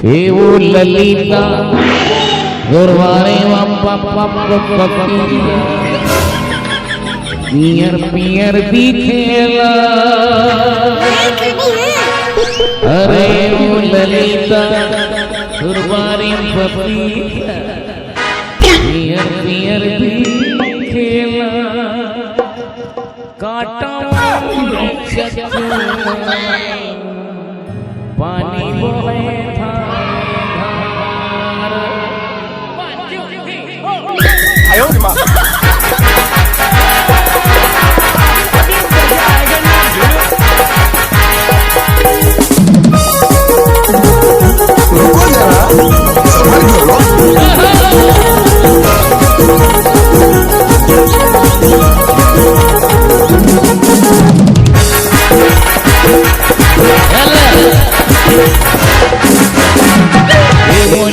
एवो ललिता गुरुवारे पियर पियर दिखेला। अरे ओ ललिता गुरुवारे पियर पियर दिखेला। काटा पानी बोहे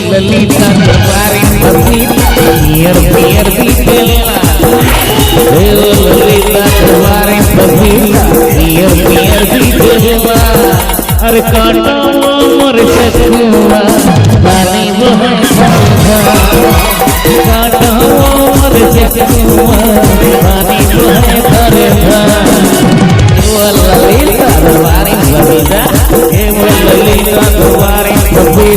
ललिता तुम्हारी पत्नी पियर पियर दिखेला। ललिता तुम्हारी पत्नी पियर पियर दिखेला। अरे काटा मोर चकुआ पानी बहे काटा मोर चकुआ पानी बहे ललिता तुम्हारी ललिता ललिता तुम्हारी पत्नी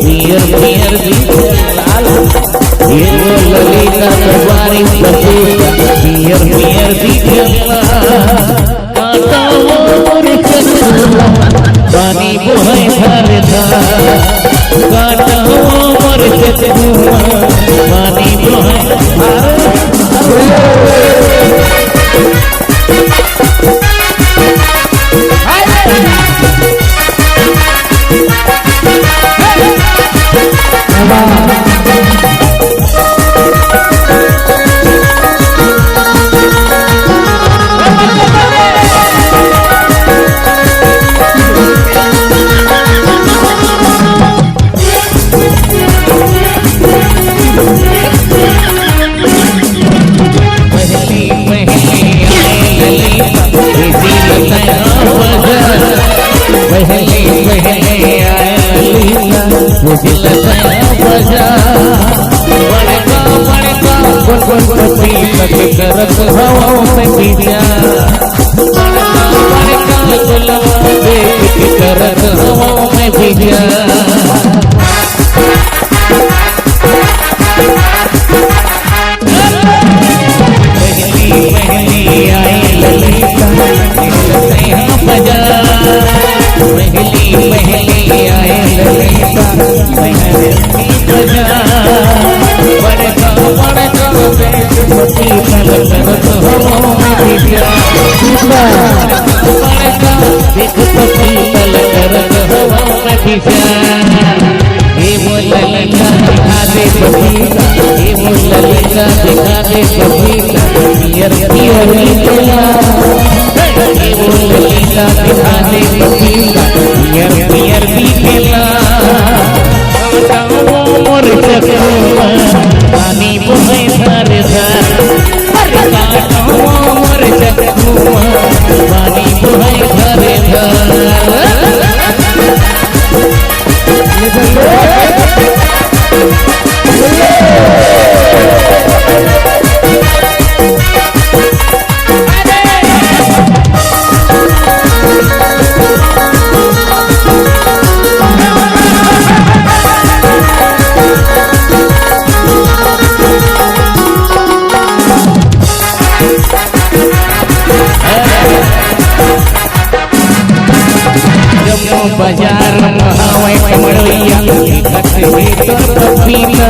पियर पियर दिखेला। ललिता तुम्हारी पत्नी पियर पियर दिखेला। काटा मोर चकुआ पानी बोहे भरता। काटा मोर चकुआ पानी बोहे करत हवाओं में पीछा करत हवाओं में पीछा। पहली पहली आई ललिता बजा। पहली पहली आई ललिता बजा। बड़का बड़का पति करत हवाओं में पीछा। बड़का देख पति करत हवाओं में पीछा। ये वो ललिता दिखा दे पति ये वो ललिता दिखा दे पति पियर पियर दिखेला। ये वो ललिता दिखा दे पति पियर पियर दिखेला। मोर चकुआ पानी बोहे भरता। काटा मोर चकुआ पानी बोहे भरता। बाजार महावे कमड़िया भीतर पपीता।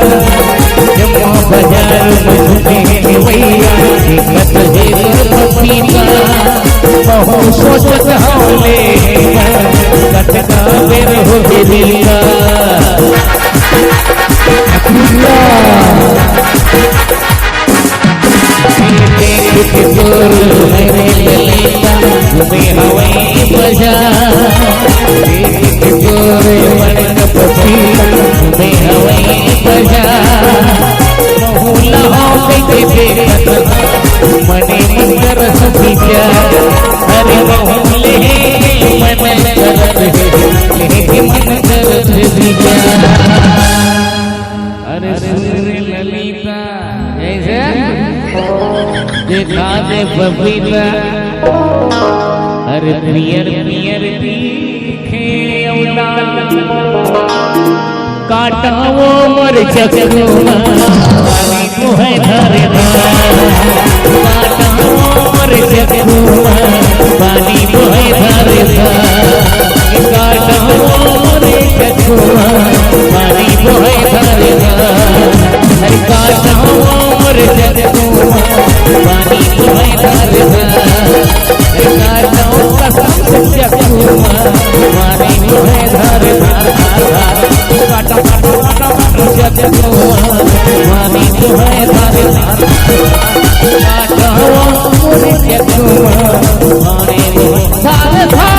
जम्मू बाजार में भैया भीतर पपीता। बहु सोचत हौले कटका बेर हो दिला। देख के दूर मेरे ललिता तुम्हें हवाई बाजार। गोरे बड़क पति तुम्हें हवाई बाजार। बहुला हो के देखत मने मंदर सपीजा। अरे बहुले मन करत है मन करत दे बबीता अरे पियर पियर दिखे औलाद काटा वो मोर चकमा पानी को है धरे काटा वो मोर चकमा पानी को है धरे काटा वो मोर चकमा पानी को है धरे काटा वो मोर चकमा पानी को है धरे काटा वो कसम चकमा पानी को है धरे काटा काटा चकमा पानी को है धरे काटा वो मोर चकमा पानी को है धरे